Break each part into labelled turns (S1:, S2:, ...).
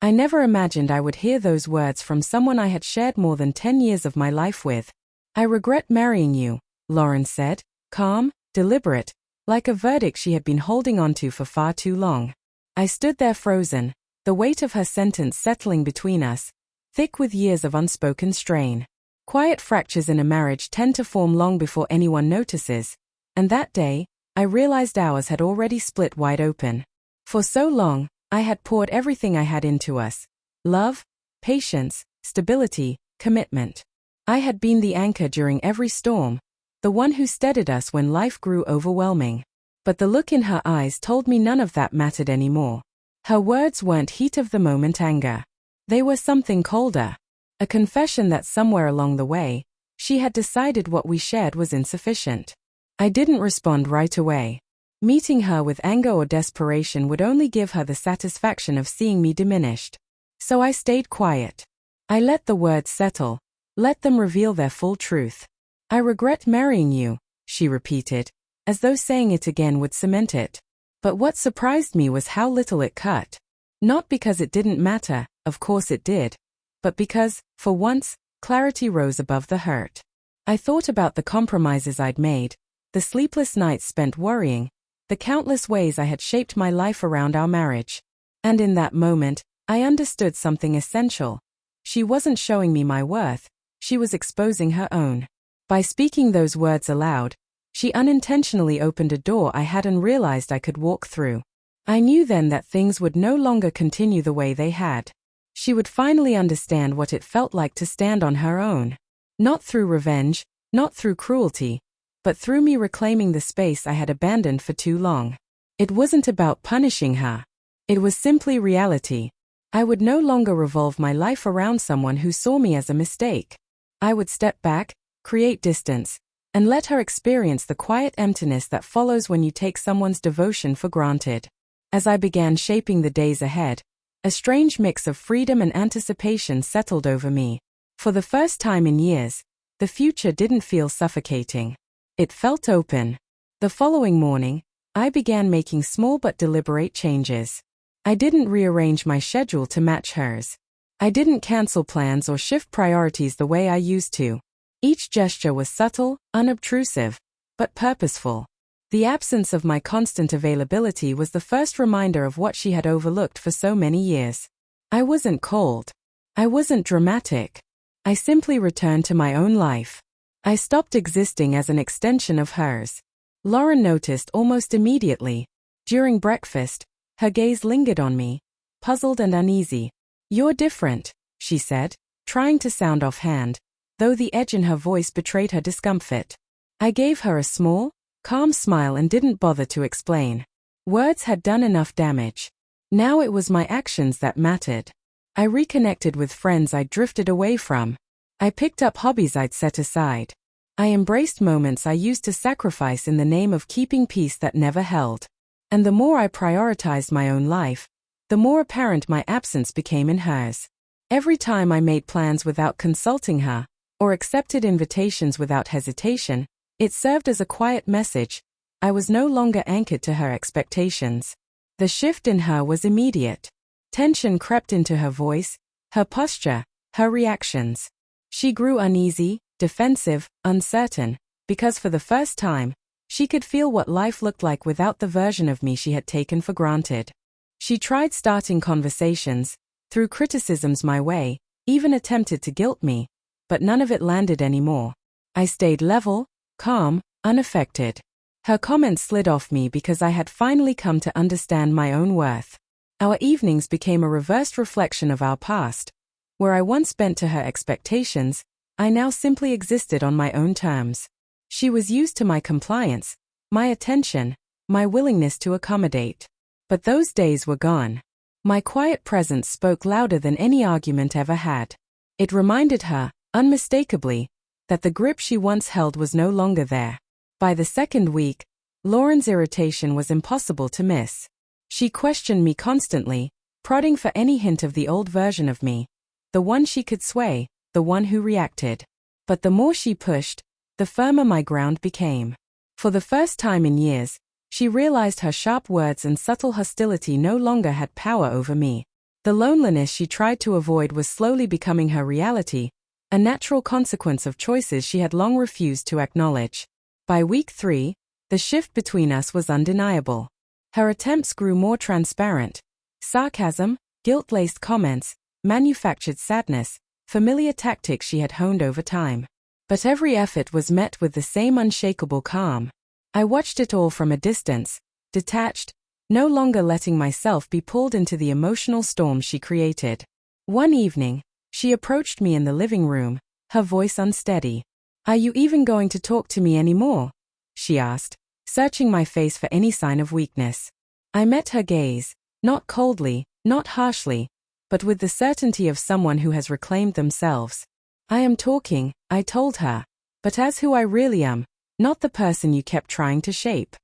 S1: I never imagined I would hear those words from someone I had shared more than 10 years of my life with. "I regret marrying you," Lauren said, calm, deliberate, like a verdict she had been holding onto for far too long. I stood there frozen, the weight of her sentence settling between us, thick with years of unspoken strain. Quiet fractures in a marriage tend to form long before anyone notices, and that day, I realized ours had already split wide open. For so long, I had poured everything I had into us: love, patience, stability, commitment. I had been the anchor during every storm, the one who steadied us when life grew overwhelming. But the look in her eyes told me none of that mattered anymore. Her words weren't heat-of-the-moment anger. They were something colder. A confession that somewhere along the way, she had decided what we shared was insufficient. I didn't respond right away. Meeting her with anger or desperation would only give her the satisfaction of seeing me diminished. So I stayed quiet. I let the words settle, let them reveal their full truth. "I regret marrying you," she repeated, as though saying it again would cement it. But what surprised me was how little it cut. Not because it didn't matter, of course it did, but because, for once, clarity rose above the hurt. I thought about the compromises I'd made, the sleepless nights spent worrying, the countless ways I had shaped my life around our marriage. And in that moment, I understood something essential. She wasn't showing me my worth, she was exposing her own. By speaking those words aloud, she unintentionally opened a door I hadn't realized I could walk through. I knew then that things would no longer continue the way they had. She would finally understand what it felt like to stand on her own. Not through revenge, not through cruelty, but through me reclaiming the space I had abandoned for too long. It wasn't about punishing her. It was simply reality. I would no longer revolve my life around someone who saw me as a mistake. I would step back, create distance, and let her experience the quiet emptiness that follows when you take someone's devotion for granted. As I began shaping the days ahead, a strange mix of freedom and anticipation settled over me. For the first time in years, the future didn't feel suffocating. It felt open. The following morning, I began making small but deliberate changes. I didn't rearrange my schedule to match hers. I didn't cancel plans or shift priorities the way I used to. Each gesture was subtle, unobtrusive, but purposeful. The absence of my constant availability was the first reminder of what she had overlooked for so many years. I wasn't cold. I wasn't dramatic. I simply returned to my own life. I stopped existing as an extension of hers. Lauren noticed almost immediately. During breakfast, her gaze lingered on me, puzzled and uneasy. "You're different," she said, trying to sound offhand, though the edge in her voice betrayed her discomfort. I gave her a small, calm smile and didn't bother to explain. Words had done enough damage. Now it was my actions that mattered. I reconnected with friends I'd drifted away from. I picked up hobbies I'd set aside. I embraced moments I used to sacrifice in the name of keeping peace that never held. And the more I prioritized my own life, the more apparent my absence became in hers. Every time I made plans without consulting her, or accepted invitations without hesitation, it served as a quiet message. I was no longer anchored to her expectations. The shift in her was immediate. Tension crept into her voice, her posture, her reactions. She grew uneasy, defensive, uncertain, because for the first time, she could feel what life looked like without the version of me she had taken for granted. She tried starting conversations, threw criticisms my way, even attempted to guilt me, but none of it landed anymore. I stayed level, calm, unaffected. Her comments slid off me because I had finally come to understand my own worth. Our evenings became a reversed reflection of our past. Where I once bent to her expectations, I now simply existed on my own terms. She was used to my compliance, my attention, my willingness to accommodate. But those days were gone. My quiet presence spoke louder than any argument ever had. It reminded her, unmistakably, that the grip she once held was no longer there. By the second week, Lauren's irritation was impossible to miss. She questioned me constantly, prodding for any hint of the old version of me. The one she could sway, the one who reacted. But the more she pushed, the firmer my ground became. For the first time in years, she realized her sharp words and subtle hostility no longer had power over me. The loneliness she tried to avoid was slowly becoming her reality, a natural consequence of choices she had long refused to acknowledge. By week 3, the shift between us was undeniable. Her attempts grew more transparent. Sarcasm, guilt-laced comments, manufactured sadness, familiar tactics she had honed over time. But every effort was met with the same unshakable calm. I watched it all from a distance, detached, no longer letting myself be pulled into the emotional storm she created. One evening, she approached me in the living room, her voice unsteady. "Are you even going to talk to me anymore?" she asked, searching my face for any sign of weakness. I met her gaze, not coldly, not harshly, but with the certainty of someone who has reclaimed themselves. "I am talking," I told her, "but as who I really am, not the person you kept trying to shape."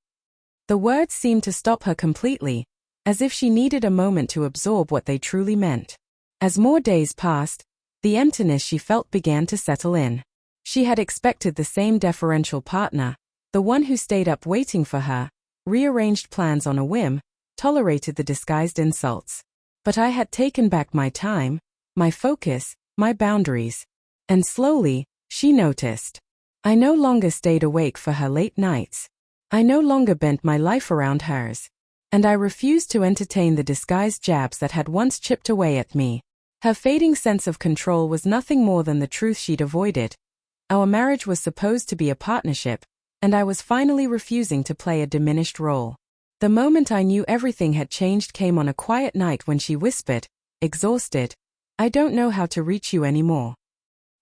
S1: The words seemed to stop her completely, as if she needed a moment to absorb what they truly meant. As more days passed, the emptiness she felt began to settle in. She had expected the same deferential partner, the one who stayed up waiting for her, rearranged plans on a whim, tolerated the disguised insults. But I had taken back my time, my focus, my boundaries. And slowly, she noticed. I no longer stayed awake for her late nights. I no longer bent my life around hers. And I refused to entertain the disguised jabs that had once chipped away at me. Her fading sense of control was nothing more than the truth she'd avoided. Our marriage was supposed to be a partnership, and I was finally refusing to play a diminished role. The moment I knew everything had changed came on a quiet night when she whispered, exhausted, "I don't know how to reach you anymore."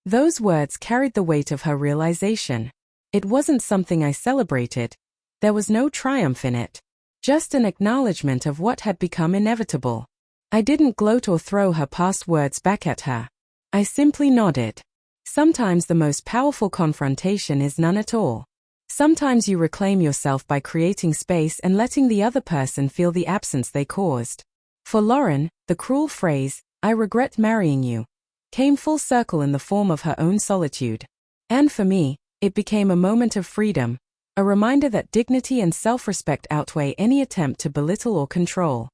S1: Those words carried the weight of her realization. It wasn't something I celebrated. There was no triumph in it. Just an acknowledgement of what had become inevitable. I didn't gloat or throw her past words back at her. I simply nodded. Sometimes the most powerful confrontation is none at all. Sometimes you reclaim yourself by creating space and letting the other person feel the absence they caused. For Lauren, the cruel phrase, "I regret marrying you," came full circle in the form of her own solitude. And for me, it became a moment of freedom, a reminder that dignity and self-respect outweigh any attempt to belittle or control.